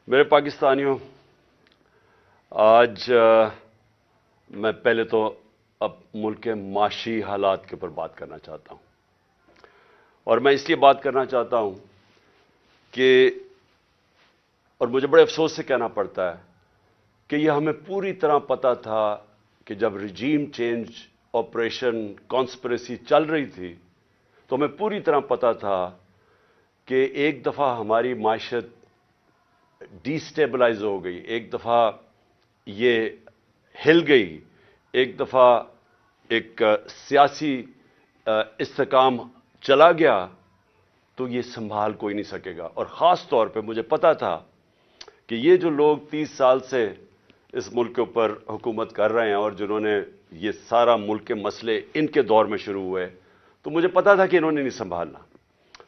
میرے پاکستانیوں، آج میں پہلے تو اب ملک کے معاشی حالات کے اوپر بات کرنا چاہتا ہوں، اور میں اس لیے بات کرنا چاہتا ہوں کہ اور مجھے بڑے افسوس سے کہنا پڑتا ہے کہ یہ ہمیں پوری طرح پتا تھا کہ جب رجیم چینج آپریشن کانسپریسی چل رہی تھی تو ہمیں پوری طرح پتا تھا کہ ایک دفعہ ہماری معیشت ڈی سٹیبلائز ہو گئی، ایک دفعہ یہ ہل گئی، ایک دفعہ ایک سیاسی استحکام چلا گیا تو یہ سنبھال کوئی نہیں سکے گا۔ اور خاص طور پہ مجھے پتا تھا کہ یہ جو لوگ 30 سال سے اس ملک کے اوپر حکومت کر رہے ہیں اور جنہوں نے یہ سارا ملک کے مسئلے ان کے دور میں شروع ہوئے، تو مجھے پتا تھا کہ انہوں نے نہیں سنبھالنا۔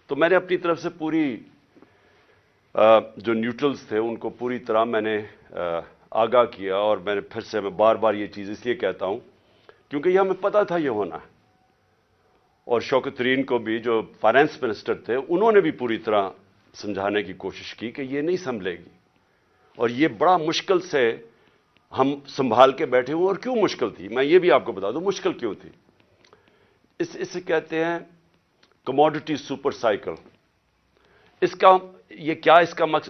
تو میں نے اپنی طرف سے پوری جو نیوٹرلز تھے ان کو پوری طرح میں نے آگاہ کیا، اور میں نے پھر سے میں بار بار یہ چیز اس لیے کہتا ہوں کیونکہ یہ ہمیں پتا تھا یہ ہونا ہے۔ اور شوکت ترین کو بھی جو فائنانس منسٹر تھے انہوں نے بھی پوری طرح سمجھانے کی کوشش کی کہ یہ نہیں سنبھلے گی، اور یہ بڑا مشکل سے ہم سنبھال کے بیٹھے ہوئے۔ اور کیوں مشکل تھی میں یہ بھی آپ کو بتا دوں مشکل کیوں تھی۔ اسے کہتے ہیں کموڈٹی سپر سائیکل۔ اس کا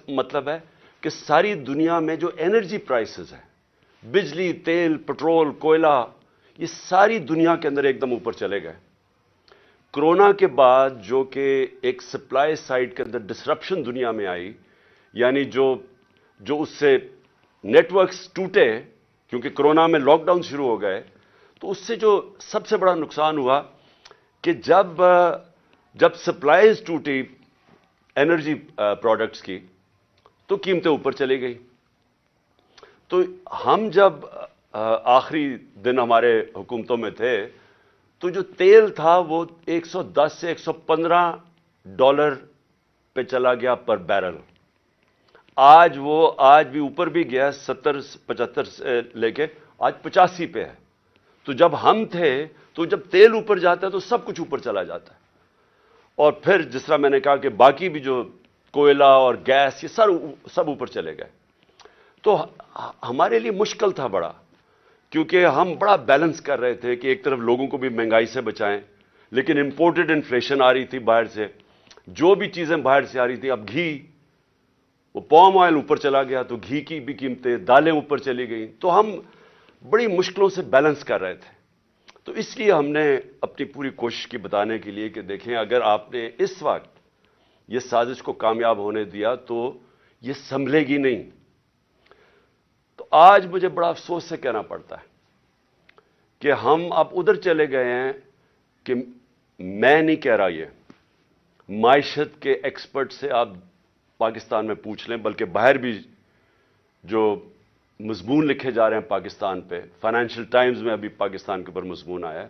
مطلب ہے کہ ساری دنیا میں جو انرجی پرائسز ہیں، بجلی، تیل، پٹرول، کوئلہ، یہ ساری دنیا کے اندر ایک دم اوپر چلے گئے۔ کرونا کے بعد جو کہ ایک سپلائی سائڈ کے اندر ڈسرپشن دنیا میں آئی، یعنی جو اس سے نیٹ ورکس ٹوٹے کیونکہ کرونا میں لاک ڈاؤن شروع ہو گئے، تو اس سے جو سب سے بڑا نقصان ہوا کہ جب سپلائیز ٹوٹی انرجی پروڈکٹس کی تو قیمتیں اوپر چلی گئی۔ تو ہم جب آخری دن ہمارے حکومتوں میں تھے تو جو تیل تھا وہ 110 سے 115 ڈالر پہ چلا گیا پر بیرل۔ آج بھی اوپر بھی گیا، 70-75 سے لے کے آج 85 پہ ہے۔ تو جب ہم تھے تو جب تیل اوپر جاتا ہے تو سب کچھ اوپر چلا جاتا ہے، اور پھر جس طرح میں نے کہا کہ باقی بھی جو کوئلہ اور گیس یہ سب اوپر چلے گئے۔ تو ہمارے لیے مشکل تھا بڑا، کیونکہ ہم بڑا بیلنس کر رہے تھے کہ ایک طرف لوگوں کو بھی مہنگائی سے بچائیں، لیکن امپورٹڈ انفلیشن آ رہی تھی باہر سے، جو بھی چیزیں باہر سے آ رہی تھی۔ اب گھی، وہ پام آئل اوپر چلا گیا تو گھی کی بھی قیمتیں، دالیں اوپر چلی گئیں، تو ہم بڑی مشکلوں سے بیلنس کر رہے تھے۔ تو اس لیے ہم نے اپنی پوری کوشش کی بتانے کے لیے کہ دیکھیں اگر آپ نے اس وقت یہ سازش کو کامیاب ہونے دیا تو یہ سنبھلے گی نہیں۔ تو آج مجھے بڑا افسوس سے کہنا پڑتا ہے کہ ہم اب ادھر چلے گئے ہیں کہ میں نہیں کہہ رہا، یہ معیشت کے ایکسپرٹ سے آپ پاکستان میں پوچھ لیں، بلکہ باہر بھی جو مضمون لکھے جا رہے ہیں پاکستان پہ، فائنینشیل ٹائمز میں ابھی پاکستان کے اوپر مضمون آیا ہے،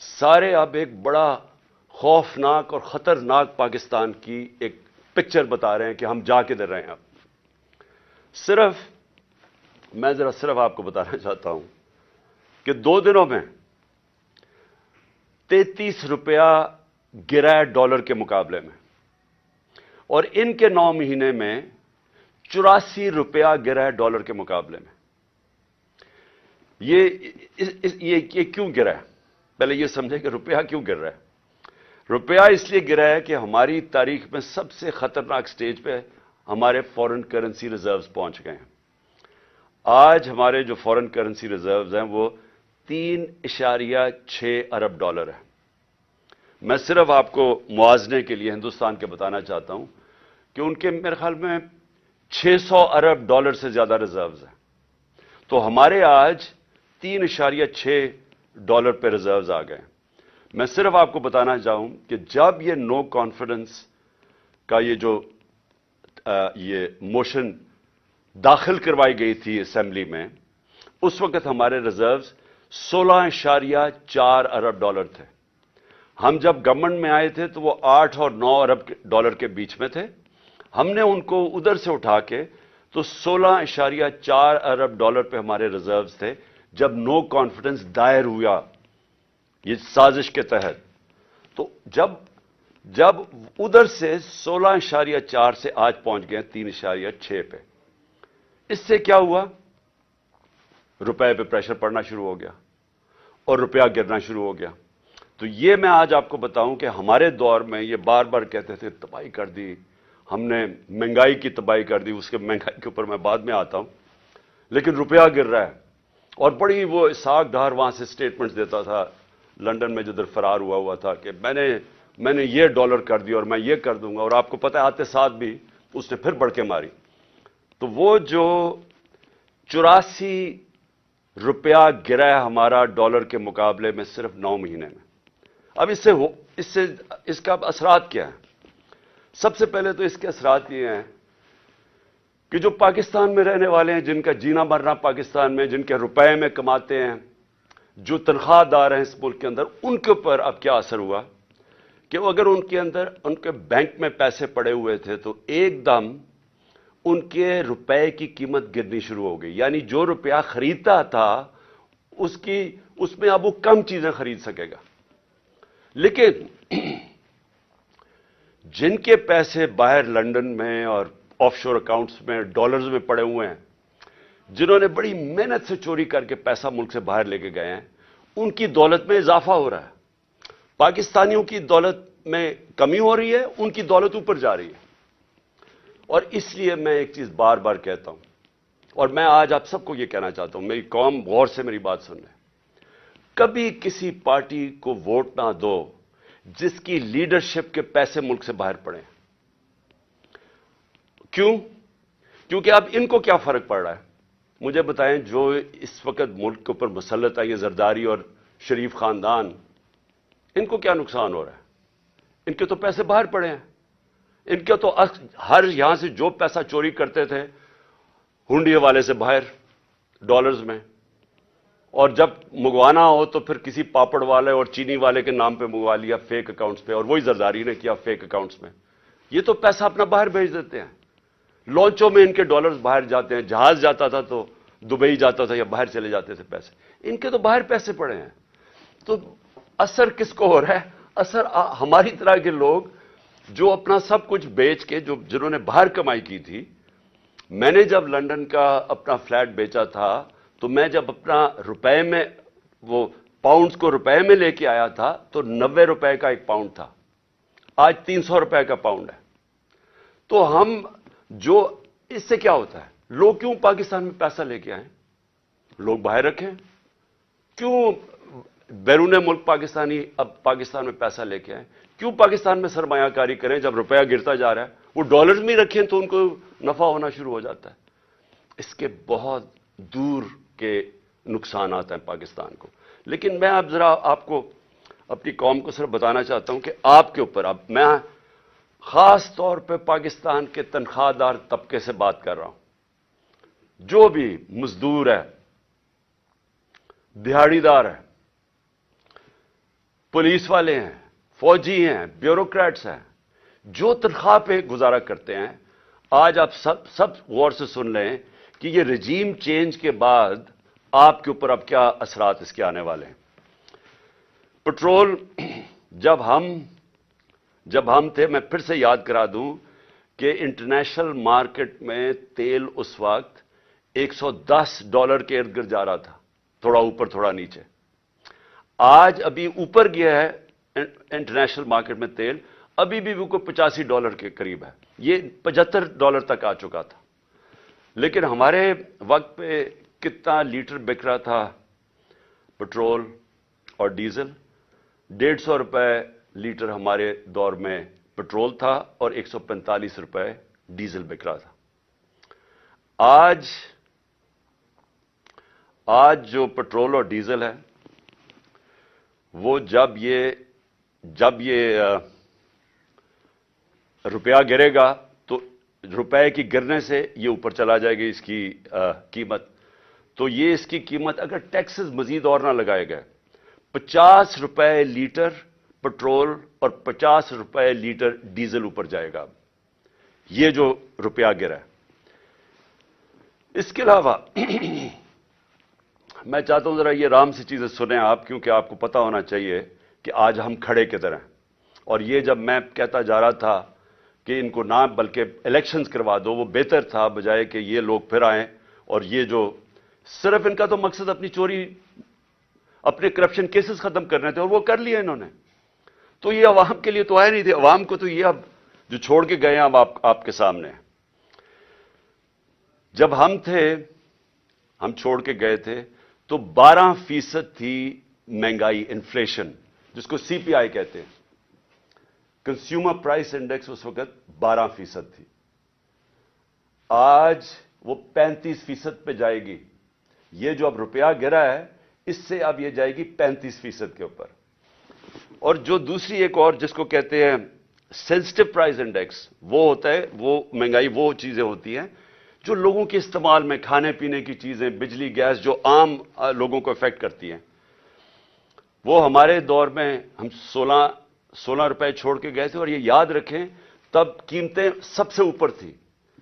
سارے اب ایک بڑا خوفناک اور خطرناک پاکستان کی ایک پکچر بتا رہے ہیں کہ ہم جا کدھر رہے ہیں۔ اب میں صرف آپ کو بتانا چاہتا ہوں کہ 2 دنوں میں 33 روپیہ گرا ہے ڈالر کے مقابلے میں، اور ان کے 9 مہینے میں 84 روپیہ گرا ہے ڈالر کے مقابلے میں۔ یہ کیوں گرا ہے؟ پہلے یہ سمجھیں کہ روپیہ کیوں گر رہا ہے۔ روپیہ اس لیے گرا ہے کہ ہماری تاریخ میں سب سے خطرناک سٹیج پہ ہمارے فورن کرنسی ریزروز پہنچ گئے ہیں۔ آج ہمارے جو فورن کرنسی ریزروز ہیں وہ 3.6 ارب ڈالر ہے۔ میں صرف آپ کو موازنے کے لیے ہندوستان کے بتانا چاہتا ہوں کہ ان کے میرے خیال میں 600 ارب ڈالر سے زیادہ ریزروز ہیں، تو ہمارے آج 3.6 ڈالر پہ ریزروز آ گئے۔ میں صرف آپ کو بتانا چاہوں کہ جب یہ نو کانفیڈنس کا یہ موشن داخل کروائی گئی تھی اسمبلی میں، اس وقت ہمارے ریزروز 16.4 ارب ڈالر تھے۔ ہم جب گورنمنٹ میں آئے تھے تو وہ 8 اور 9 ارب ڈالر کے بیچ میں تھے۔ ہم نے ان کو ادھر سے اٹھا کے تو 16.4 ارب ڈالر پہ ہمارے ریزروز تھے جب نو کانفیڈنس دائر ہوا یہ سازش کے تحت۔ تو جب جب ادھر سے 16.4 سے آج پہنچ گئے 3.6 پہ، اس سے کیا ہوا؟ روپے پہ پریشر پڑنا شروع ہو گیا اور روپیہ گرنا شروع ہو گیا۔ تو یہ میں آج آپ کو بتاؤں کہ ہمارے دور میں یہ بار بار کہتے تھے تباہی کر دی ہم نے، مہنگائی کی تباہی کر دی، اس کے مہنگائی کے اوپر میں بعد میں آتا ہوں، لیکن روپیہ گر رہا ہے۔ اور بڑی وہ اسحاق ڈار وہاں سے سٹیٹمنٹس دیتا تھا لنڈن میں جدھر فرار ہوا تھا کہ میں نے یہ ڈالر کر دی اور میں یہ کر دوں گا، اور آپ کو پتہ ہے آتے ساتھ بھی اس نے پھر بڑھ کے ماری۔ تو وہ جو 84 روپیہ گرا ہے ہمارا ڈالر کے مقابلے میں صرف 9 مہینے میں۔ اب اس کا اثرات کیا ہے؟ سب سے پہلے تو اس کے اثرات یہ ہیں کہ جو پاکستان میں رہنے والے ہیں، جن کا جینا مرنا پاکستان میں، جن کے روپے میں کماتے ہیں، جو تنخواہ دار ہیں اس ملک کے اندر، ان کے اوپر اب کیا اثر ہوا کہ اگر ان کے بینک میں پیسے پڑے ہوئے تھے تو ایک دم ان کے روپے کی قیمت گرنی شروع ہو گئی۔ یعنی جو روپیہ خریدتا تھا اس میں اب وہ کم چیزیں خرید سکے گا۔ لیکن جن کے پیسے باہر لنڈن میں اور آف شور اکاؤنٹس میں ڈالرز میں پڑے ہوئے ہیں، جنہوں نے بڑی محنت سے چوری کر کے پیسہ ملک سے باہر لے کے گئے ہیں، ان کی دولت میں اضافہ ہو رہا ہے۔ پاکستانیوں کی دولت میں کمی ہو رہی ہے، ان کی دولت اوپر جا رہی ہے۔ اور اس لیے میں ایک چیز بار بار کہتا ہوں، اور میں آج آپ سب کو یہ کہنا چاہتا ہوں، میری قوم غور سے میری بات سن لے، کبھی کسی پارٹی کو ووٹ نہ دو جس کی لیڈرشپ کے پیسے ملک سے باہر پڑے۔ کیوں؟ کیونکہ اب ان کو کیا فرق پڑ رہا ہے؟ مجھے بتائیں، جو اس وقت ملک کے اوپر مسلط ہے یہ زرداری اور شریف خاندان، ان کو کیا نقصان ہو رہا ہے؟ ان کے تو پیسے باہر پڑے ہیں، ان کے تو ہر یہاں سے جو پیسہ چوری کرتے تھے ہنڈی والے سے باہر ڈالرز میں، اور جب منگوانا ہو تو پھر کسی پاپڑ والے اور چینی والے کے نام پہ منگوا لیا فیک اکاؤنٹس پہ، اور وہی زرداری نے کیا فیک اکاؤنٹس میں۔ یہ تو پیسہ اپنا باہر بھیج دیتے ہیں، لانچوں میں ان کے ڈالرز باہر جاتے ہیں، جہاز جاتا تھا تو دبئی جاتا تھا یا باہر چلے جاتے تھے پیسے، ان کے تو باہر پیسے پڑے ہیں۔ تو اثر کس کو ہو رہا ہے؟ اثر ہماری طرح کے لوگ جو اپنا سب کچھ بیچ کے، جنہوں نے باہر کمائی کی تھی۔ میں نے جب لنڈن کا اپنا فلیٹ بیچا تھا تو میں جب اپنا روپے میں وہ پاؤنڈز کو روپے میں لے کے آیا تھا تو 90 روپے کا ایک پاؤنڈ تھا، آج 300 روپے کا پاؤنڈ ہے۔ تو ہم جو اس سے کیا ہوتا ہے؟ لوگ کیوں پاکستان میں پیسہ لے کے آئیں؟ لوگ باہر رکھیں، کیوں بیرون ملک پاکستانی اب پاکستان میں پیسہ لے کے آئیں؟ کیوں پاکستان میں سرمایہ کاری کریں جب روپیہ گرتا جا رہا ہے؟ وہ ڈالرز میں رکھیں تو ان کو نفع ہونا شروع ہو جاتا ہے۔ اس کے بہت دور کے نقصانات ہیں پاکستان کو۔ لیکن میں اب ذرا آپ کو، اپنی قوم کو صرف بتانا چاہتا ہوں کہ آپ کے اوپر، اب میں خاص طور پہ پاکستان کے تنخواہ دار طبقے سے بات کر رہا ہوں، جو بھی مزدور ہے، دیہڑی دار ہے، پولیس والے ہیں، فوجی ہیں، بیوروکریٹس ہیں، جو تنخواہ پہ گزارا کرتے ہیں، آج آپ سب غور سے سن لیں کہ یہ رجیم چینج کے بعد آپ کے اوپر اب کیا اثرات اس کے آنے والے ہیں۔ پٹرول جب ہم تھے، میں پھر سے یاد کرا دوں کہ انٹرنیشنل مارکیٹ میں تیل اس وقت $110 کے ارد گرد جا رہا تھا، تھوڑا اوپر تھوڑا نیچے۔ آج ابھی اوپر گیا ہے انٹرنیشنل مارکیٹ میں تیل، ابھی بھی وہ کوئی $85 کے قریب ہے، یہ $75 تک آ چکا تھا۔ لیکن ہمارے وقت پہ کتنا لیٹر بک رہا تھا پٹرول اور ڈیزل؟ 150 روپے لیٹر ہمارے دور میں پٹرول تھا اور 145 روپے ڈیزل بک رہا تھا۔ آج جو پٹرول اور ڈیزل ہے، وہ جب یہ روپیہ گرے گا تو روپے کی گرنے سے یہ اوپر چلا جائے گی اس کی قیمت۔ تو یہ اس کی قیمت اگر ٹیکسز مزید اور نہ لگائے گئے، 50 روپے لیٹر پٹرول اور 50 روپے لیٹر ڈیزل اوپر جائے گا یہ جو روپیہ گرا ہے۔ اس کے علاوہ میں چاہتا ہوں ذرا یہ آرام سے چیزیں سنیں آپ، کیونکہ آپ کو پتا ہونا چاہیے کہ آج ہم کھڑے کدھر ہیں۔ اور یہ جب میں کہتا جا رہا تھا کہ ان کو نہ بلکہ الیکشنز کروا دو، وہ بہتر تھا بجائے کہ یہ لوگ پھر آئیں اور یہ جو صرف ان کا تو مقصد اپنی چوری، اپنے کرپشن کیسز ختم کرنے تھے اور وہ کر لیے انہوں نے. تو یہ عوام کے لیے تو آئے نہیں تھے. عوام کو تو یہ اب جو چھوڑ کے گئے ہیں اب آپ کے سامنے. جب ہم تھے، ہم چھوڑ کے گئے تھے تو 12% تھی مہنگائی، انفلیشن، جس کو سی پی آئی کہتے ہیں. کنزیومر پرائس انڈیکس اس وقت 12% تھی. آج وہ 35% پہ جائے گی. یہ جو اب روپیہ گرا ہے اس سے اب یہ جائے گی 35% کے اوپر. اور جو دوسری ایک اور جس کو کہتے ہیں سینسٹیو پرائس انڈیکس، وہ ہوتا ہے، وہ مہنگائی وہ چیزیں ہوتی ہیں جو لوگوں کے استعمال میں، کھانے پینے کی چیزیں، بجلی، گیس، جو عام لوگوں کو افیکٹ کرتی ہیں. وہ ہمارے دور میں ہم 16 روپے چھوڑ کے گئے تھے. اور یہ یاد رکھیں تب قیمتیں سب سے اوپر تھیں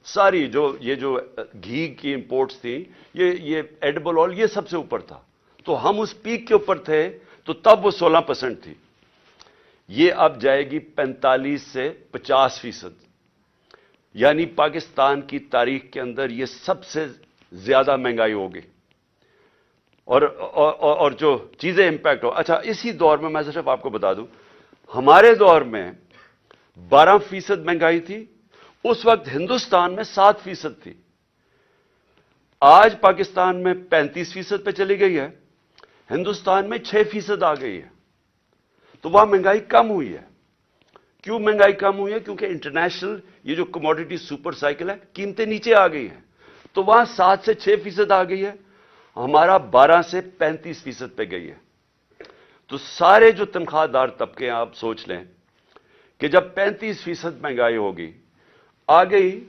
ساری. یہ جو گھی کی امپورٹس تھیں، یہ ایڈیبل آئل، یہ سب سے اوپر تھا. تو ہم اس پیک کے اوپر تھے تو تب وہ 16% تھی. یہ اب جائے گی 45 سے 50%. یعنی پاکستان کی تاریخ کے اندر یہ سب سے زیادہ مہنگائی ہوگی. اور جو چیزیں امپیکٹ ہو. اچھا، اسی دور میں میں صرف آپ کو بتا دوں، ہمارے دور میں 12% مہنگائی تھی. اس وقت ہندوستان میں 7% تھی. آج پاکستان میں 35% پہ چلی گئی ہے، ہندوستان میں 6% آ گئی ہے. تو وہاں مہنگائی کم ہوئی ہے. کیوں مہنگائی کم ہوئی ہے؟ کیونکہ انٹرنیشنل یہ جو کموڈیٹی سپر سائیکل ہے، قیمتیں نیچے آ گئی ہیں. تو وہاں 7 سے 6% آ گئی ہے، ہمارا 12 سے 35% پہ گئی ہے. تو سارے جو تنخواہ دار طبقے ہیں، آپ سوچ لیں کہ جب 35% مہنگائی ہوگی، آ گئی.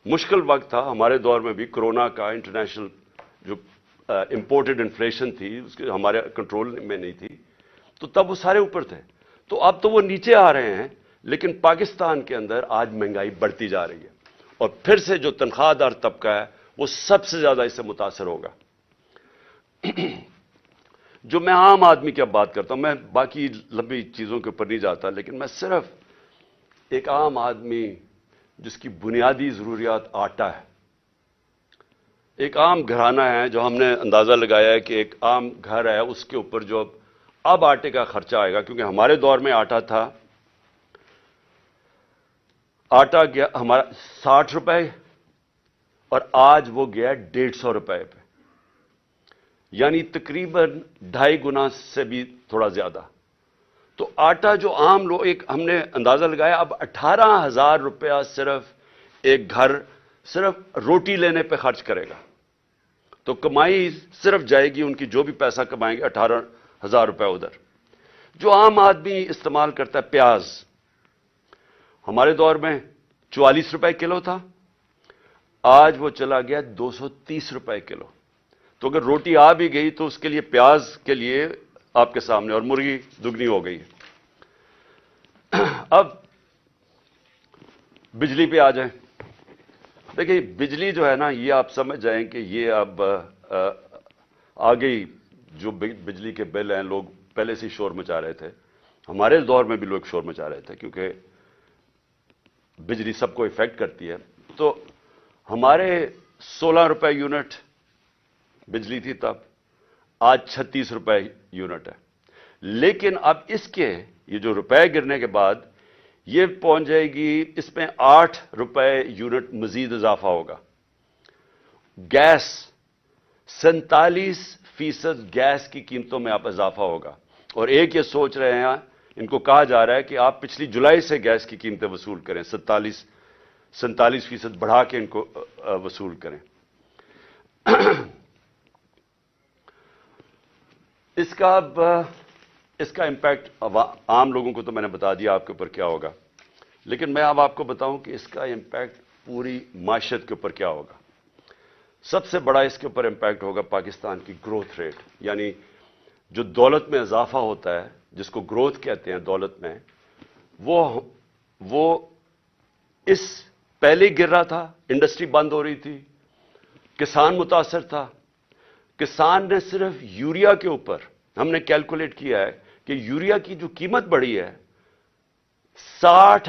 مشکل وقت تھا ہمارے دور میں بھی، کورونا کا، انٹرنیشنل جو امپورٹڈ انفلیشن تھی اس کے ہمارے کنٹرول میں نہیں تھی. تو تب وہ سارے اوپر تھے. تو اب تو وہ نیچے آ رہے ہیں، لیکن پاکستان کے اندر آج مہنگائی بڑھتی جا رہی ہے. اور پھر سے جو تنخواہ دار طبقہ ہے وہ سب سے زیادہ اس سے متاثر ہوگا. جو میں عام آدمی کی اب بات کرتا ہوں، میں باقی لمبی چیزوں کے اوپر نہیں جاتا، لیکن میں صرف ایک عام آدمی جس کی بنیادی ضروریات آٹا ہے. ایک عام گھرانہ ہے، جو ہم نے اندازہ لگایا ہے کہ ایک عام گھر ہے، اس کے اوپر جو اب آٹے کا خرچہ آئے گا، کیونکہ ہمارے دور میں آٹا تھا، آٹا گیا ہمارا 60 روپے اور آج وہ گیا 150 روپے پہ. یعنی تقریباً 2.5 گنا سے بھی تھوڑا زیادہ. تو آٹا جو عام لوگ، ایک ہم نے اندازہ لگایا اب 18,000 روپیہ صرف ایک گھر صرف روٹی لینے پہ خرچ کرے گا. تو کمائی صرف جائے گی ان کی، جو بھی پیسہ کمائیں گے 18,000 روپے ادھر. جو عام آدمی استعمال کرتا ہے پیاز، ہمارے دور میں 44 روپے کلو تھا، آج وہ چلا گیا 230 روپے کلو. تو اگر روٹی آ بھی گئی تو اس کے لیے پیاز کے لیے آپ کے سامنے، اور مرغی دگنی ہو گئی. اب بجلی پہ آ جائیں. دیکھیں بجلی جو ہے نا، یہ آپ سمجھ جائیں کہ یہ اب آ گئی. جو بجلی کے بل ہیں، لوگ پہلے سے شور مچا رہے تھے، ہمارے دور میں بھی لوگ شور مچا رہے تھے، کیونکہ بجلی سب کو افیکٹ کرتی ہے. تو ہمارے 16 روپے یونٹ بجلی تھی تب، آج 36 روپے یونٹ ہے. لیکن اب اس کے یہ جو روپے گرنے کے بعد یہ پہنچ جائے گی، اس میں 8 روپے یونٹ مزید اضافہ ہوگا. گیس 47% گیس کی قیمتوں میں اب اضافہ ہوگا. اور ایک یہ سوچ رہے ہیں، ان کو کہا جا رہا ہے کہ آپ پچھلی جولائی سے گیس کی قیمتیں وصول کریں، 47% بڑھا کے ان کو وصول کریں. اس کا امپیکٹ عام لوگوں کو تو میں نے بتا دیا آپ کے اوپر کیا ہوگا، لیکن میں اب آپ کو بتاؤں کہ اس کا امپیکٹ پوری معیشت کے اوپر کیا ہوگا. سب سے بڑا اس کے اوپر امپیکٹ ہوگا پاکستان کی گروتھ ریٹ. یعنی جو دولت میں اضافہ ہوتا ہے، جس کو گروتھ کہتے ہیں دولت میں، وہ اس پہلے گر رہا تھا. انڈسٹری بند ہو رہی تھی، کسان متاثر تھا. کسان نے صرف یوریا کے اوپر، ہم نے کیلکولیٹ کیا ہے کہ یوریا کی جو قیمت بڑھی ہے 60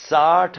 60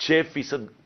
6%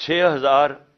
6000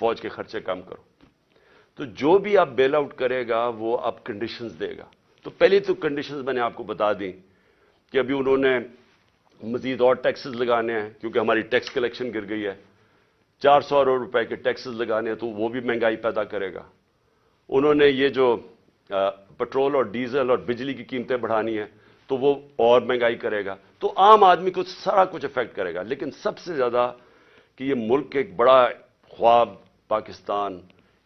فوج کے خرچے کم کرو. تو جو بھی آپ بیل آؤٹ کرے گا وہ آپ کنڈیشنز دے گا. تو پہلی تو کنڈیشنز میں نے آپ کو بتا دی کہ ابھی انہوں نے مزید اور ٹیکسز لگانے ہیں کیونکہ ہماری ٹیکس کلیکشن گر گئی ہے. 400 ارب روپے کے ٹیکسز لگانے ہیں تو وہ بھی مہنگائی پیدا کرے گا. انہوں نے یہ جو پٹرول اور ڈیزل اور بجلی کی قیمتیں بڑھانی ہیں تو وہ اور مہنگائی کرے گا. تو عام آدمی کو سارا کچھ افیکٹ کرے گا. لیکن سب سے زیادہ کہ یہ ملک ایک بڑا خواب پاکستان،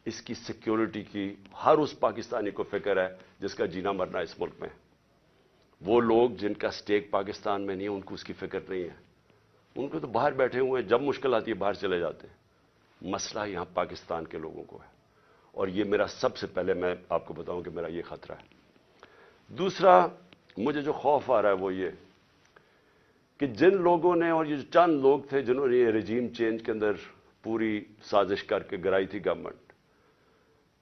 اس کی سیکیورٹی کی ہر اس پاکستانی کو فکر ہے جس کا جینا مرنا اس ملک میں. وہ لوگ جن کا سٹیک پاکستان میں نہیں ہے ان کو اس کی فکر نہیں ہے. ان کو تو باہر بیٹھے ہوئے ہیں، جب مشکل آتی ہے باہر چلے جاتے ہیں. مسئلہ یہاں پاکستان کے لوگوں کو ہے اور یہ میرا سب سے پہلے میں آپ کو بتاؤں کہ میرا یہ خطرہ ہے. دوسرا مجھے جو خوف آ رہا ہے وہ یہ کہ جن لوگوں نے، اور یہ جو چند لوگ تھے جنہوں نے یہ رجیم چینج کے اندر پوری سازش کر کے گرائی تھی گورنمنٹ،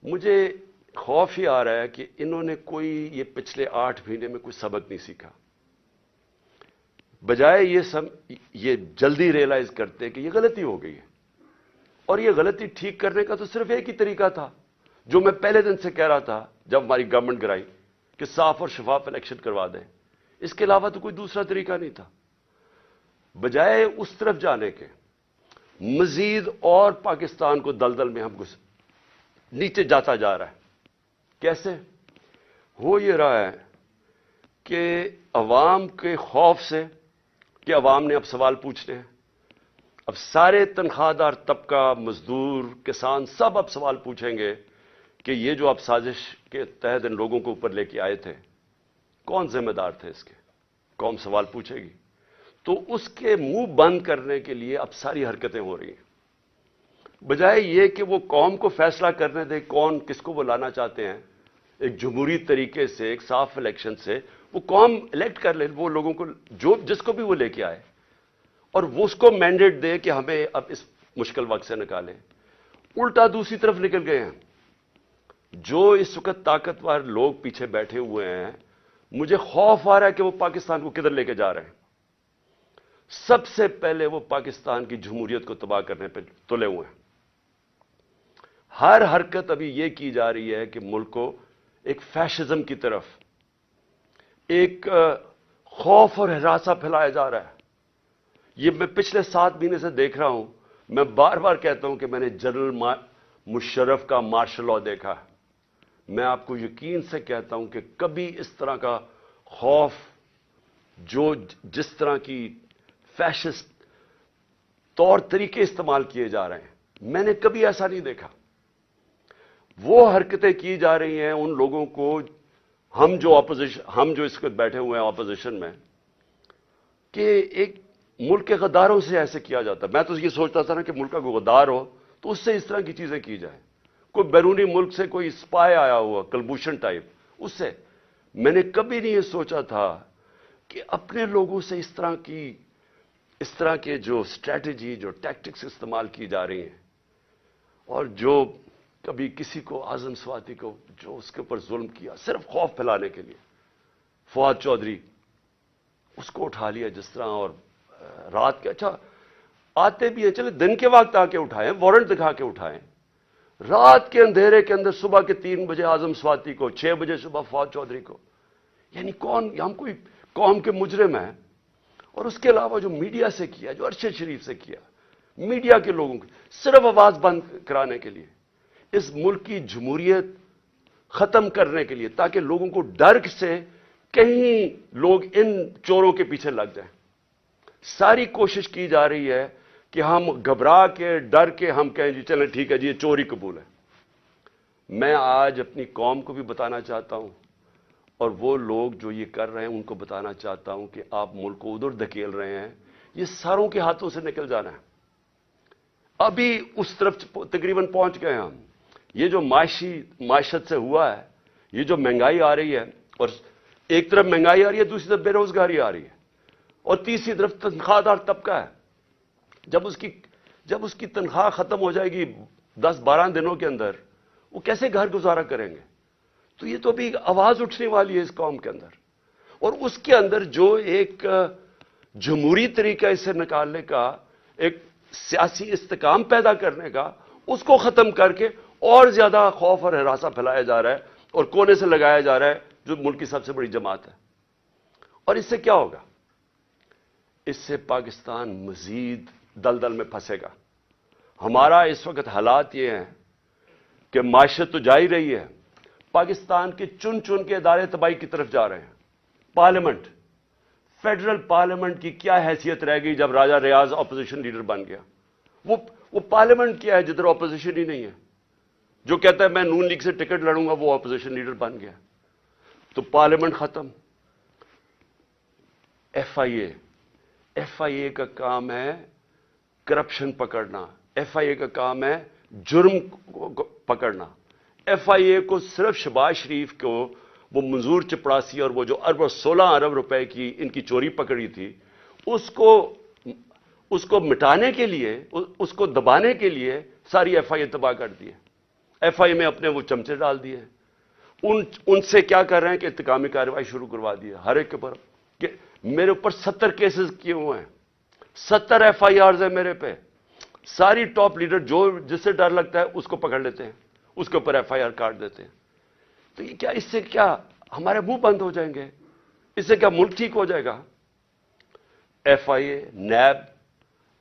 مجھے خوف ہی آ رہا ہے کہ انہوں نے کوئی یہ پچھلے 8 مہینے میں کوئی سبق نہیں سیکھا. بجائے یہ جلدی ریئلائز کرتے کہ یہ غلطی ہو گئی ہے اور یہ غلطی ٹھیک کرنے کا تو صرف ایک ہی طریقہ تھا جو میں پہلے دن سے کہہ رہا تھا جب ہماری گورنمنٹ گرائی کہ صاف اور شفاف الیکشن کروا دیں. اس کے علاوہ تو کوئی دوسرا طریقہ نہیں تھا. بجائے اس طرف جانے کے مزید اور پاکستان کو دلدل میں ہم نیچے جاتا جا رہا ہے. کیسے ہو یہ رہا ہے کہ عوام کے خوف سے کہ عوام نے اب سوال پوچھنے ہیں. اب سارے تنخواہ دار طبقہ، مزدور، کسان سب اب سوال پوچھیں گے کہ یہ جو آپ سازش کے تحت ان لوگوں کو اوپر لے کے آئے تھے کون ذمہ دار تھے اس کے؟ قوم سوال پوچھے گی. تو اس کے منہ بند کرنے کے لیے اب ساری حرکتیں ہو رہی ہیں. بجائے یہ کہ وہ قوم کو فیصلہ کرنے دے کون کس کو وہ لانا چاہتے ہیں، ایک جمہوری طریقے سے، ایک صاف الیکشن سے وہ قوم الیکٹ کر لے وہ لوگوں کو جس کو بھی وہ لے کے آئے اور وہ اس کو مینڈیٹ دے کہ ہمیں اب اس مشکل وقت سے نکالیں. الٹا دوسری طرف نکل گئے ہیں. جو اس وقت طاقتور لوگ پیچھے بیٹھے ہوئے ہیں، مجھے خوف آ رہا ہے کہ وہ پاکستان کو کدھر لے کے جا رہے ہیں. سب سے پہلے وہ پاکستان کی جمہوریت کو تباہ کرنے پہ تلے ہوئے ہیں. ہر حرکت ابھی یہ کی جا رہی ہے کہ ملک کو ایک فیشزم کی طرف، ایک خوف اور ہراساں پھیلایا جا رہا ہے. یہ میں پچھلے 7 مہینے سے دیکھ رہا ہوں. میں بار بار کہتا ہوں کہ میں نے جنرل مشرف کا مارشل لاء دیکھا. میں آپ کو یقین سے کہتا ہوں کہ کبھی اس طرح کا خوف، جس طرح کی فیشسٹ طور طریقے استعمال کیے جا رہے ہیں، میں نے کبھی ایسا نہیں دیکھا. وہ حرکتیں کی جا رہی ہیں ان لوگوں کو، ہم جو اس وقت بیٹھے ہوئے ہیں اپوزیشن میں، کہ ایک ملک کے غداروں سے ایسے کیا جاتا. میں تو یہ سوچتا تھا نا کہ ملک کا کوئی غدار ہو تو اس سے اس طرح کی چیزیں کی جائیں. کوئی بیرونی ملک سے کوئی اسپائے آیا ہوا کلبھوشن ٹائپ، اس سے میں نے کبھی نہیں یہ سوچا تھا کہ اپنے لوگوں سے اس طرح کے جو اسٹریٹجی، جو ٹیکٹکس استعمال کی جا رہی ہیں، اور جو کبھی کسی کو اعظم سواتی کو جو اس کے اوپر ظلم کیا صرف خوف پھیلانے کے لیے، فواد چودھری اس کو اٹھا لیا جس طرح، اور رات کے اچھا آتے بھی ہیں، چلے دن کے وقت آ کے اٹھائیں، وارنٹ دکھا کے اٹھائیں. رات کے اندھیرے کے اندر صبح کے 3 بجے اعظم سواتی کو، 6 بجے صبح فواد چودھری کو. یعنی کون، ہم کوئی قوم کے مجرم ہیں؟ اور اس کے علاوہ جو میڈیا سے کیا، جو ارشد شریف سے کیا، میڈیا کے لوگوں کی صرف آواز بند کرانے کے لیے، اس ملک کی جمہوریت ختم کرنے کے لیے، تاکہ لوگوں کو ڈر سے کہیں لوگ ان چوروں کے پیچھے لگ جائیں. ساری کوشش کی جا رہی ہے کہ ہم گھبرا کے، ڈر کے ہم کہیں جی چلیں ٹھیک ہے جی یہ چوری قبول ہے. میں آج اپنی قوم کو بھی بتانا چاہتا ہوں اور وہ لوگ جو یہ کر رہے ہیں ان کو بتانا چاہتا ہوں کہ آپ ملک کو ادھر دھکیل رہے ہیں، یہ ساروں کے ہاتھوں سے نکل جانا ہے. ابھی اس طرف تقریباً پہنچ گئے ہم. یہ جو معیشت سے ہوا ہے، یہ جو مہنگائی آ رہی ہے، اور ایک طرف مہنگائی آ رہی ہے، دوسری طرف بے روزگاری آ رہی ہے، اور تیسری طرف تنخواہ دار طبقہ ہے. جب اس کی تنخواہ ختم ہو جائے گی 10-12 دنوں کے اندر، وہ کیسے گھر گزارا کریں گے؟ تو یہ تو ابھی آواز اٹھنے والی ہے اس قوم کے اندر. اور اس کے اندر جو ایک جمہوری طریقہ اسے نکالنے کا، ایک سیاسی استحکام پیدا کرنے کا، اس کو ختم کر کے اور زیادہ خوف اور ہراساں پھیلایا جا رہا ہے اور کونے سے لگایا جا رہا ہے جو ملک کی سب سے بڑی جماعت ہے. اور اس سے کیا ہوگا؟ اس سے پاکستان مزید دلدل میں پھنسے گا. ہمارا اس وقت حالات یہ ہیں کہ معیشت تو جا ہی رہی ہے، پاکستان کے چن چن کے ادارے تباہی کی طرف جا رہے ہیں. پارلیمنٹ، فیڈرل پارلیمنٹ کی کیا حیثیت رہ گئی جب راجہ ریاض اپوزیشن لیڈر بن گیا؟ وہ پارلیمنٹ کیا ہے جدھر اپوزیشن ہی نہیں ہے؟ جو کہتا ہے میں نون لیگ سے ٹکٹ لڑوں گا وہ اپوزیشن لیڈر بن گیا. تو پارلیمنٹ ختم. ایف آئی اے کا کام ہے کرپشن پکڑنا، ایف آئی اے کا کام ہے جرم پکڑنا. ایف آئی اے کو صرف شہباز شریف کو وہ منظور چپڑاسی اور وہ جو 16 ارب روپے کی ان کی چوری پکڑی تھی اس کو مٹانے کے لیے، اس کو دبانے کے لیے ساری ایف آئی اے تباہ کر دی ہے. ایف آئی اے میں اپنے وہ چمچے ڈال دیے. ان سے کیا کر رہے ہیں کہ انتقامی کارروائی شروع کروا دی ہے ہر ایک کے اوپر. کہ میرے اوپر 70 کیسز کیے ہوئے ہیں، 70 ایف آئی آرز ہیں میرے پہ. ساری ٹاپ لیڈر جو جس سے ڈر لگتا ہے اس کو پکڑ لیتے ہیں، اس کے اوپر ایف آئی آر کاٹ دیتے ہیں. تو یہ کیا، اس سے کیا ہمارے منہ بند ہو جائیں گے؟ اس سے کیا ملک ٹھیک ہو جائے گا؟ ایف آئی اے،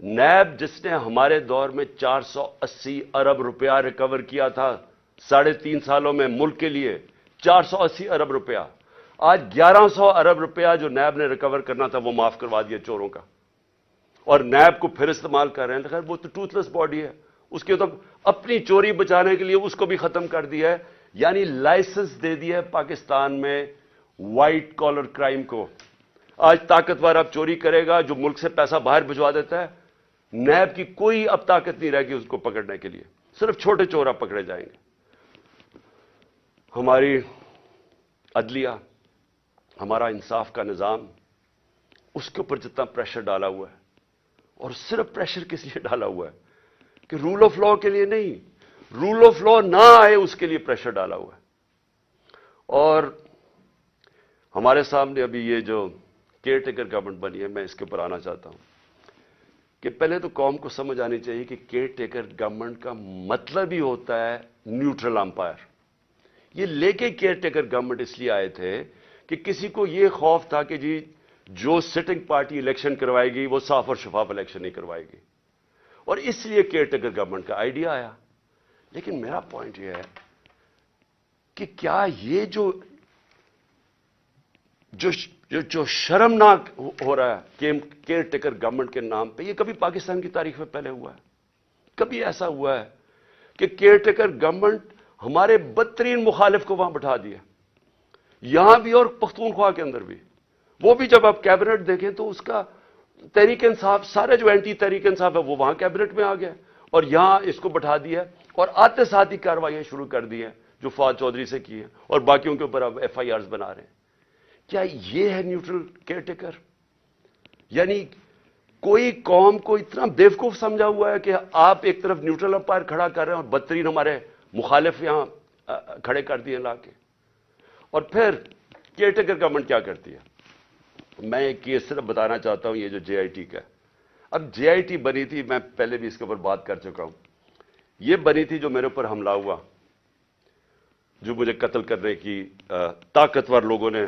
نیب جس نے ہمارے دور میں 480 ارب روپیہ ریکور کیا تھا 3.5 سالوں میں ملک کے لیے، 480 ارب روپیہ. آج 1100 ارب روپیہ جو نیب نے ریکور کرنا تھا وہ معاف کروا دیا چوروں کا، اور نیب کو پھر استعمال کر رہے ہیں. خیر وہ تو ٹوتھ لیس باڈی ہے، اس کے تو اپنی چوری بچانے کے لیے اس کو بھی ختم کر دیا ہے. یعنی لائسنس دے دیا ہے پاکستان میں وائٹ کالر کرائم کو. آج طاقتور اب چوری کرے گا جو ملک سے پیسہ باہر بھجوا دیتا ہے. نیب کی کوئی اب طاقت نہیں رہے گی اس کو پکڑنے کے لیے، صرف چھوٹے چور اب پکڑے جائیں گے. ہماری عدلیہ، ہمارا انصاف کا نظام، اس کے اوپر جتنا پریشر ڈالا ہوا ہے، اور صرف پریشر کس لیے ڈالا ہوا ہے کہ رول آف لا کے لیے نہیں، رول آف لا نہ آئے اس کے لیے پریشر ڈالا ہوا ہے. اور ہمارے سامنے ابھی یہ جو کیئر ٹیکر گورنمنٹ بنی ہے، میں اس کے اوپر آنا چاہتا ہوں کہ پہلے تو قوم کو سمجھ آنی چاہیے کہ کیئر ٹیکر گورنمنٹ کا مطلب ہی ہوتا ہے نیوٹرل امپائر. یہ لے کے کیئر ٹیکر گورنمنٹ اس لیے آئے تھے کہ کسی کو یہ خوف تھا کہ جی جو سٹنگ پارٹی الیکشن کروائے گی وہ صاف اور شفاف الیکشن نہیں کروائے گی، اور اس لیے کیئر ٹیکر گورنمنٹ کا آئیڈیا آیا. لیکن میرا پوائنٹ یہ ہے کہ کیا یہ جو شرمناک ہو رہا ہے کہ کیئر ٹیکر گورنمنٹ کے نام پہ، یہ کبھی پاکستان کی تاریخ میں پہلے ہوا ہے؟ کبھی ایسا ہوا ہے کہ کیئر ٹیکر گورنمنٹ ہمارے بدترین مخالف کو وہاں بٹھا دیا، یہاں بھی اور پختونخوا کے اندر بھی؟ وہ بھی جب آپ کیبنٹ دیکھیں تو اس کا تحریک انصاف، سارے جو اینٹی تحریک انصاف ہے وہ وہاں کیبنٹ میں آ گیا، اور یہاں اس کو بٹھا دیا اور آتے ساتھ ہی کارروائیاں شروع کر دی ہیں جو فواد چودھری سے کی ہیں، اور باقیوں کے اوپر اب ایف آئی آرز بنا رہے ہیں. کیا یہ ہے نیوٹرل کیئر ٹیکر؟ یعنی کوئی قوم کو اتنا بیوقوف سمجھا ہوا ہے کہ آپ ایک طرف نیوٹرل امپائر کھڑا کر رہے ہیں اور بدترین ہمارے مخالف یہاں کھڑے کر دیے لا کے. اور پھر کیئر ٹیکر گورنمنٹ کیا کرتی ہے؟ میں ایک کیس صرف بتانا چاہتا ہوں، یہ جو جے آئی ٹی کا ہے. اب جے آئی ٹی بنی تھی، میں پہلے بھی اس کے اوپر بات کر چکا ہوں. یہ بنی تھی جو میرے اوپر حملہ ہوا، جو مجھے قتل کرنے کی طاقتور لوگوں نے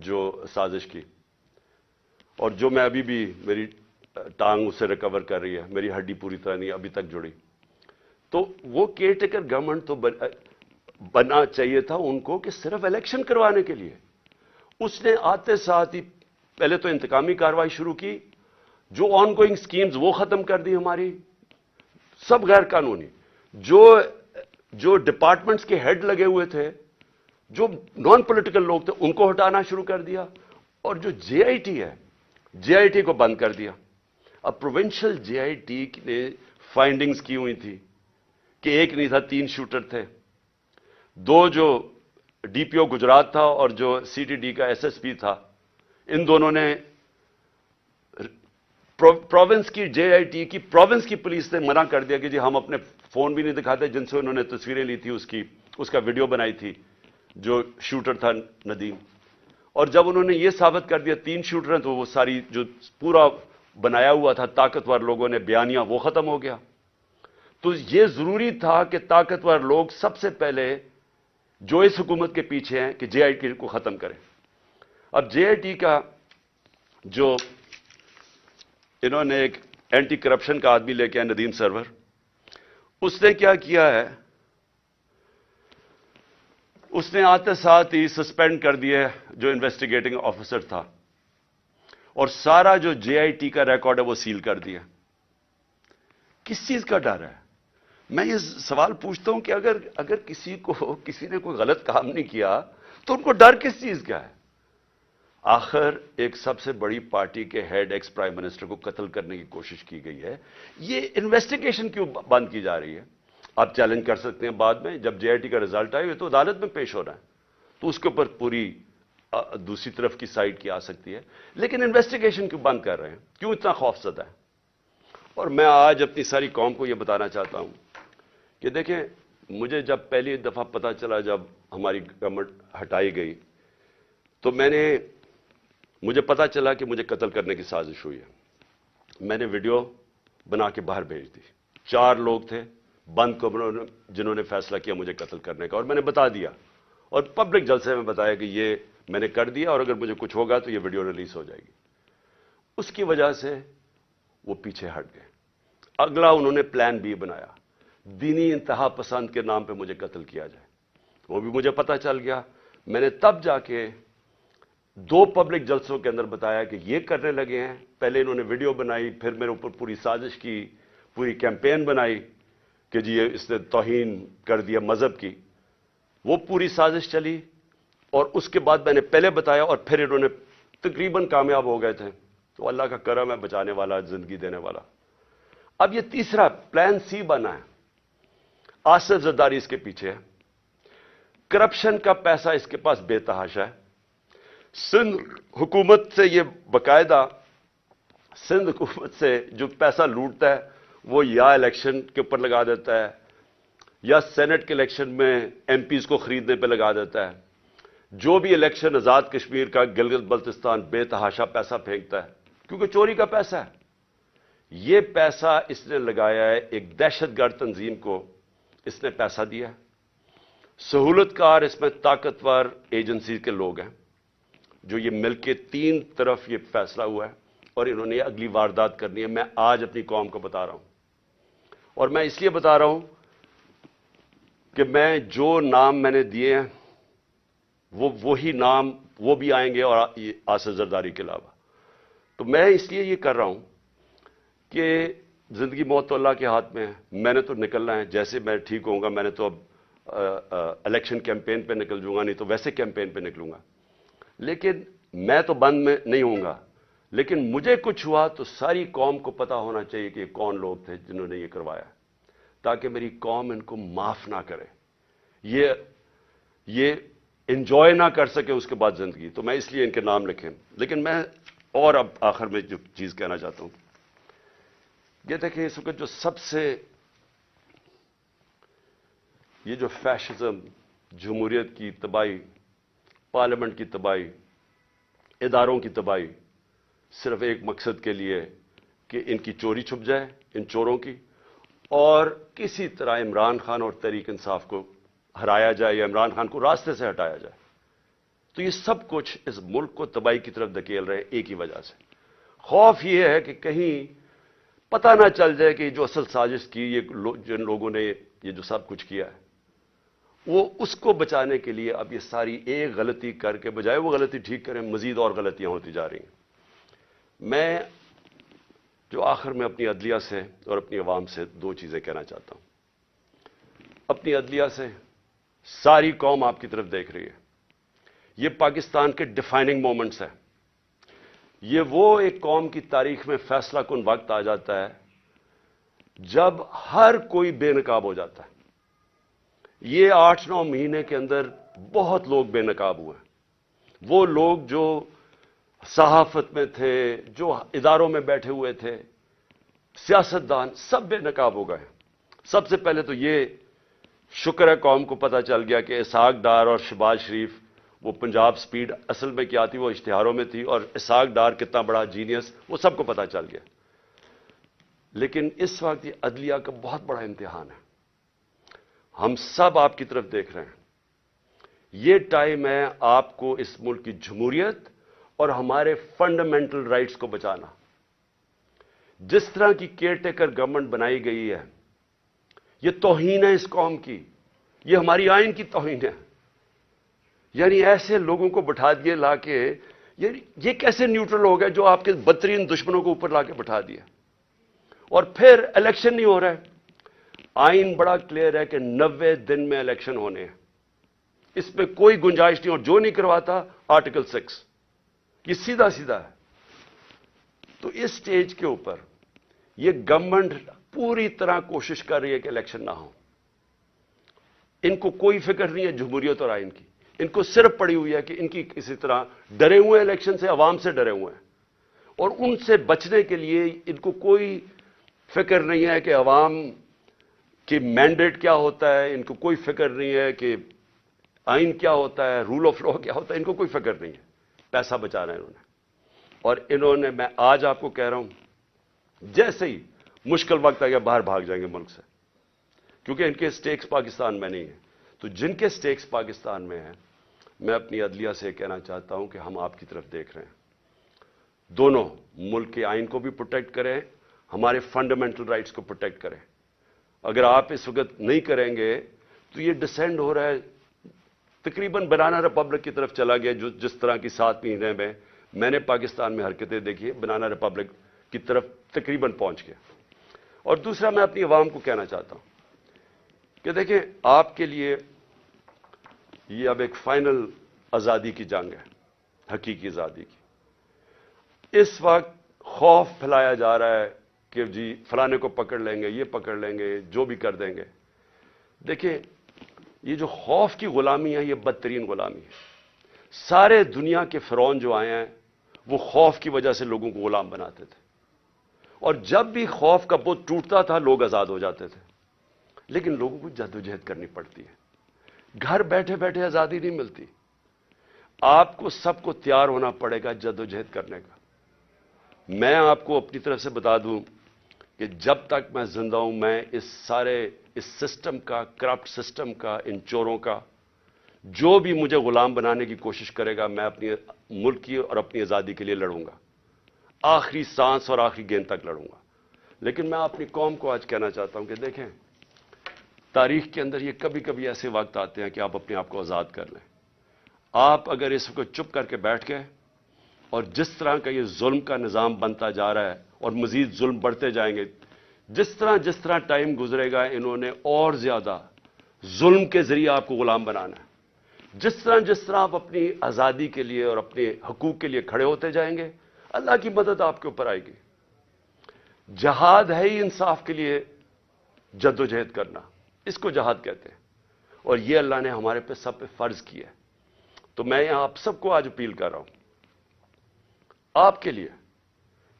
جو سازش کی، اور جو میں ابھی بھی میری ٹانگ اس سے ریکور کر رہی ہے، میری ہڈی پوری طرح نہیں ابھی تک جڑی. تو وہ کیئر ٹیکر گورنمنٹ تو بننا چاہیے تھا ان کو کہ صرف الیکشن کروانے کے لیے. اس نے آتے ساتھ ہی پہلے تو انتقامی کارروائی شروع کی، جو آن گوئنگ سکیمز وہ ختم کر دی ہماری، سب غیر قانونی. جو ڈپارٹمنٹس کے ہیڈ لگے ہوئے تھے، جو نان پولیٹیکل لوگ تھے، ان کو ہٹانا شروع کر دیا. اور جو جے آئی ٹی ہے، جے آئی ٹی کو بند کر دیا. اب پروونشل جے آئی ٹی نے فائنڈنگز کی ہوئی تھی کہ ایک نہیں تھا، 3 شوٹر تھے. 2 جو ڈی پی او گجرات تھا اور جو سی ٹی ڈی کا ایس ایس پی تھا، ان دونوں نے پروونس کی جے آئی ٹی کی پروونس کی پولیس نے منع کر دیا کہ جی ہم اپنے فون بھی نہیں دکھاتے جن سے انہوں نے تصویریں لی تھی، اس کا ویڈیو بنائی تھی جو شوٹر تھا ندیم. اور جب انہوں نے یہ ثابت کر دیا 3 شوٹر ہیں، تو وہ ساری جو پورا بنایا ہوا تھا طاقتور لوگوں نے بیانیہ وہ ختم ہو گیا. تو یہ ضروری تھا کہ طاقتور لوگ سب سے پہلے جو اس حکومت کے پیچھے ہیں کہ جے آئی ٹی کو ختم کریں. اب جے آئی ٹی کا جو انہوں نے ایک اینٹی کرپشن کا آدمی لے کے آئے ندیم سرور, اس نے کیا کیا ہے, اس نے آتے ساتھ ہی سسپینڈ کر دیا جو انویسٹیگیٹنگ آفیسر تھا, اور سارا جو جے آئی ٹی کا ریکارڈ ہے وہ سیل کر دیا. کس چیز کا ڈر ہے؟ میں یہ سوال پوچھتا ہوں کہ اگر کسی نے کوئی غلط کام نہیں کیا تو ان کو ڈر کس چیز کا ہے؟ آخر ایک سب سے بڑی پارٹی کے ہیڈ ایکس پرائم منسٹر کو قتل کرنے کی کوشش کی گئی ہے. یہ انویسٹیگیشن کیوں بند کی جا رہی ہے؟ آپ چیلنج کر سکتے ہیں بعد میں, جب جے آئی ٹی کا رزلٹ آئے تو عدالت میں پیش ہو رہا ہے, تو اس کے اوپر پوری دوسری طرف کی سائڈ کی آ سکتی ہے. لیکن انویسٹیگیشن کیوں بند کر رہے ہیں؟ کیوں اتنا خوف زدہ ہے؟ اور میں آج اپنی ساری قوم کو یہ بتانا چاہتا ہوں کہ دیکھیں, مجھے جب پہلی دفعہ پتا چلا جب ہماری گورنمنٹ ہٹائی گئی, تو مجھے پتا چلا کہ مجھے قتل کرنے کی سازش ہوئی ہے. میں نے ویڈیو بنا کے باہر بھیج دی. 4 لوگ تھے بند کمروں میں جنہوں نے فیصلہ کیا مجھے قتل کرنے کا, اور میں نے بتا دیا, اور پبلک جلسے میں بتایا کہ یہ میں نے کر دیا, اور اگر مجھے کچھ ہوگا تو یہ ویڈیو ریلیز ہو جائے گی. اس کی وجہ سے وہ پیچھے ہٹ گئے. اگلا انہوں نے پلان بی بنایا, دینی انتہا پسند کے نام پہ مجھے قتل کیا جائے. وہ بھی مجھے پتا چل گیا. میں نے تب جا کے 2 پبلک جلسوں کے اندر بتایا کہ یہ کرنے لگے ہیں. پہلے انہوں نے ویڈیو بنائی, پھر میرے اوپر پوری سازش کی, پوری کیمپین بنائی کہ جی اس نے توہین کر دیا مذہب کی. وہ پوری سازش چلی, اور اس کے بعد میں نے پہلے بتایا, اور پھر انہوں نے تقریباً کامیاب ہو گئے تھے. تو اللہ کا کرم ہے, بچانے والا, زندگی دینے والا. اب یہ تیسرا پلان سی بنا ہے. آصف زرداری اس کے پیچھے ہے. کرپشن کا پیسہ اس کے پاس بے تحاشا ہے. سندھ حکومت سے یہ باقاعدہ, سندھ حکومت سے جو پیسہ لوٹتا ہے وہ یا الیکشن کے اوپر لگا دیتا ہے, یا سینٹ کے الیکشن میں ایم پیز کو خریدنے پہ لگا دیتا ہے. جو بھی الیکشن آزاد کشمیر کا, گلگت بلتستان, بے تحاشا پیسہ پھینکتا ہے, کیونکہ چوری کا پیسہ ہے. یہ پیسہ اس نے لگایا ہے ایک دہشت گرد تنظیم کو, اس نے پیسہ دیا ہے. سہولت کار اس میں طاقتور ایجنسی کے لوگ ہیں جو یہ مل کے 3 طرف یہ فیصلہ ہوا ہے, اور انہوں نے اگلی واردات کرنی ہے. میں آج اپنی قوم کو بتا رہا ہوں, اور میں اس لیے بتا رہا ہوں کہ میں جو نام میں نے دیے ہیں وہی نام وہ بھی آئیں گے, اور آصف زرداری کے علاوہ. تو میں اس لیے یہ کر رہا ہوں کہ زندگی موت تو اللہ کے ہاتھ میں ہے. میں نے تو نکلنا ہے, جیسے میں ٹھیک ہوں گا. میں نے تو اب الیکشن کیمپین پہ نکل جوں گا, نہیں تو ویسے کیمپین پہ نکلوں گا. لیکن میں تو بند میں نہیں ہوں گا. لیکن مجھے کچھ ہوا تو ساری قوم کو پتا ہونا چاہیے کہ یہ کون لوگ تھے جنہوں نے یہ کروایا, تاکہ میری قوم ان کو معاف نہ کرے, یہ انجوائے نہ کر سکے اس کے بعد زندگی. تو میں اس لیے ان کے نام لکھیں. لیکن میں اور اب آخر میں جو چیز کہنا چاہتا ہوں, یہ دیکھیں اس وقت جو سب سے یہ جو فیشزم, جمہوریت کی تباہی, پارلیمنٹ کی تباہی, اداروں کی تباہی, صرف ایک مقصد کے لیے کہ ان کی چوری چھپ جائے, ان چوروں کی, اور کسی طرح عمران خان اور تحریک انصاف کو ہرایا جائے یا عمران خان کو راستے سے ہٹایا جائے. تو یہ سب کچھ اس ملک کو تباہی کی طرف دھکیل رہے ہیں ایک ہی وجہ سے. خوف یہ ہے کہ کہیں پتہ نہ چل جائے کہ جو اصل سازش کی, یہ جن لوگوں نے یہ جو سب کچھ کیا ہے, وہ اس کو بچانے کے لیے اب یہ ساری ایک غلطی کر کے بجائے وہ غلطی ٹھیک کریں, مزید اور غلطیاں ہوتی جا رہی ہیں. میں جو آخر میں اپنی عدلیہ سے اور اپنی عوام سے 2 چیزیں کہنا چاہتا ہوں. اپنی عدلیہ سے, ساری قوم آپ کی طرف دیکھ رہی ہے. یہ پاکستان کے ڈیفائننگ مومنٹس ہیں. یہ وہ ایک قوم کی تاریخ میں فیصلہ کن وقت آ جاتا ہے جب ہر کوئی بے نقاب ہو جاتا ہے. یہ 8-9 مہینے کے اندر بہت لوگ بے نقاب ہوئے ہیں. وہ لوگ جو صحافت میں تھے, جو اداروں میں بیٹھے ہوئے تھے, سیاستدان, سب بے نقاب ہو گئے. سب سے پہلے تو یہ شکر ہے قوم کو پتہ چل گیا کہ اسحاق ڈار اور شہباز شریف, وہ پنجاب سپیڈ اصل میں کیا تھی وہ اشتہاروں میں تھی, اور اسحاق ڈار کتنا بڑا جینیس وہ سب کو پتہ چل گیا. لیکن اس وقت یہ عدلیہ کا بہت بڑا امتحان ہے. ہم سب آپ کی طرف دیکھ رہے ہیں. یہ ٹائم ہے آپ کو اس ملک کی جمہوریت اور ہمارے فنڈامنٹل رائٹس کو بچانا. جس طرح کی کیئر ٹیکر گورنمنٹ بنائی گئی ہے یہ توہین ہے اس قوم کی, یہ ہماری آئین کی توہین ہے. یعنی ایسے لوگوں کو بٹھا دیے لا کے, یہ کیسے نیوٹرل ہو گئے جو آپ کے بدترین دشمنوں کو اوپر لا کے بٹھا دیا, اور پھر الیکشن نہیں ہو رہا ہے. آئین بڑا کلیئر ہے کہ 90 دن میں الیکشن ہونے ہیں, اس میں کوئی گنجائش نہیں, اور جو نہیں کرواتا آرٹیکل 6, یہ سیدھا سیدھا ہے. تو اس سٹیج کے اوپر یہ گورنمنٹ پوری طرح کوشش کر رہی ہے کہ الیکشن نہ ہو. ان کو کوئی فکر نہیں ہے جمہوریت اور آئین کی, ان کو صرف پڑی ہوئی ہے کہ ان کی کسی طرح ڈرے ہوئے ہیں الیکشن سے, عوام سے ڈرے ہوئے ہیں, اور ان سے بچنے کے لیے ان کو کوئی فکر نہیں ہے کہ عوام کی مینڈیٹ کیا ہوتا ہے, ان کو کوئی فکر نہیں ہے کہ آئین کیا ہوتا ہے, رول آف لا کیا ہوتا ہے, ان کو کوئی فکر نہیں ہے. پیسہ بچانا ہے انہوں نے. اور انہوں نے, میں آج آپ کو کہہ رہا ہوں, جیسے ہی مشکل وقت آ گیا باہر بھاگ جائیں گے ملک سے, کیونکہ ان کے سٹیکس پاکستان میں نہیں ہیں. تو جن کے سٹیکس پاکستان میں ہیں, میں اپنی عدلیہ سے کہنا چاہتا ہوں کہ ہم آپ کی طرف دیکھ رہے ہیں. دونوں ملک کے آئین کو بھی پروٹیکٹ کریں, ہمارے فنڈامنٹل رائٹس کو پروٹیکٹ کریں. اگر آپ اس وقت نہیں کریں گے تو یہ ڈسینڈ ہو رہا ہے, تقریباً بنانا ریپبلک کی طرف چلا گیا. جو جس طرح کی 7 مہینے میں نے پاکستان میں حرکتیں دیکھی, بنانا ریپبلک کی طرف تقریباً پہنچ گیا. اور دوسرا, میں اپنی عوام کو کہنا چاہتا ہوں کہ دیکھیں, آپ کے لیے یہ اب ایک فائنل آزادی کی جنگ ہے, حقیقی آزادی کی. اس وقت خوف پھیلایا جا رہا ہے کہ جی فلانے کو پکڑ لیں گے, یہ پکڑ لیں گے, جو بھی کر دیں گے. دیکھیں, یہ جو خوف کی غلامی ہے یہ بدترین غلامی ہے. سارے دنیا کے فرعون جو آئے ہیں وہ خوف کی وجہ سے لوگوں کو غلام بناتے تھے, اور جب بھی خوف کا بت ٹوٹتا تھا لوگ آزاد ہو جاتے تھے. لیکن لوگوں کو جدوجہد کرنی پڑتی ہے, گھر بیٹھے بیٹھے آزادی نہیں ملتی. آپ کو سب کو تیار ہونا پڑے گا جدوجہد کرنے کا. میں آپ کو اپنی طرف سے بتا دوں کہ جب تک میں زندہ ہوں, میں اس سسٹم کا, کرپٹ سسٹم کا, ان چوروں کا, جو بھی مجھے غلام بنانے کی کوشش کرے گا, میں اپنی ملک کی اور اپنی آزادی کے لیے لڑوں گا, آخری سانس اور آخری گیند تک لڑوں گا. لیکن میں اپنی قوم کو آج کہنا چاہتا ہوں کہ دیکھیں, تاریخ کے اندر یہ کبھی کبھی ایسے وقت آتے ہیں کہ آپ اپنے آپ کو آزاد کر لیں. آپ اگر اس کو چپ کر کے بیٹھ گئے, اور جس طرح کا یہ ظلم کا نظام بنتا جا رہا ہے اور مزید ظلم بڑھتے جائیں گے, جس طرح ٹائم گزرے گا انہوں نے اور زیادہ ظلم کے ذریعے آپ کو غلام بنانا ہے. جس طرح آپ اپنی آزادی کے لیے اور اپنے حقوق کے لیے کھڑے ہوتے جائیں گے, اللہ کی مدد آپ کے اوپر آئے گی. جہاد ہے ہی انصاف کے لیے جدوجہد کرنا, اس کو جہاد کہتے ہیں, اور یہ اللہ نے ہمارے پہ سب پہ فرض کیا ہے. تو میں آپ سب کو آج اپیل کر رہا ہوں آپ کے لیے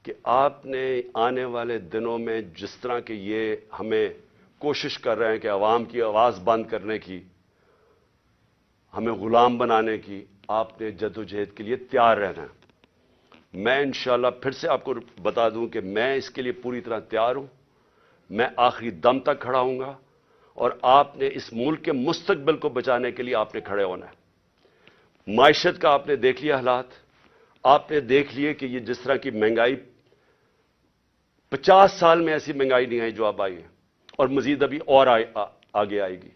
کہ آپ نے آنے والے دنوں میں جس طرح کہ یہ ہمیں کوشش کر رہے ہیں کہ عوام کی آواز بند کرنے کی, ہمیں غلام بنانے کی, آپ نے جدوجہد کے لیے تیار رہنا ہے. میں انشاءاللہ پھر سے آپ کو بتا دوں کہ میں اس کے لیے پوری طرح تیار ہوں. میں آخری دم تک کھڑا ہوں گا, اور آپ نے اس ملک کے مستقبل کو بچانے کے لیے آپ نے کھڑے ہونا ہے. معیشت کا آپ نے دیکھ لیا حالات, آپ نے دیکھ لیے کہ یہ جس طرح کی مہنگائی, 50 سال میں ایسی مہنگائی نہیں آئی جو اب آئی ہے, اور مزید ابھی اور آگے آئے گی.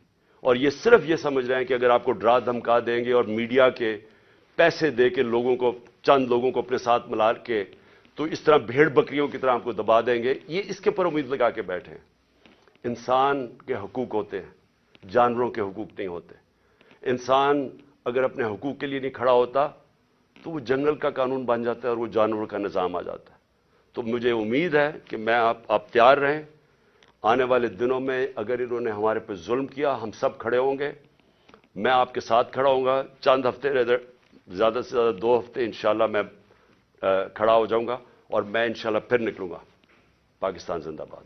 اور یہ صرف یہ سمجھ رہے ہیں کہ اگر آپ کو ڈرا دھمکا دیں گے اور میڈیا کے پیسے دے کے چند لوگوں کو اپنے ساتھ ملا کے, تو اس طرح بھیڑ بکریوں کی طرح آپ کو دبا دیں گے, یہ اس کے پر امید لگا کے بیٹھے ہیں. انسان کے حقوق ہوتے ہیں, جانوروں کے حقوق نہیں ہوتے. انسان اگر اپنے حقوق کے لیے نہیں کھڑا ہوتا تو وہ جنگل کا قانون بن جاتا ہے اور وہ جانوروں کا نظام آ جاتا ہے. تو مجھے امید ہے کہ میں آپ تیار رہیں. آنے والے دنوں میں اگر انہوں نے ہمارے پہ ظلم کیا, ہم سب کھڑے ہوں گے. میں آپ کے ساتھ کھڑا ہوں گا. چند ہفتے, زیادہ سے زیادہ 2 ہفتے انشاءاللہ میں کھڑا ہو جاؤں گا, اور میں انشاءاللہ پھر نکلوں گا. پاکستان زندہ باد.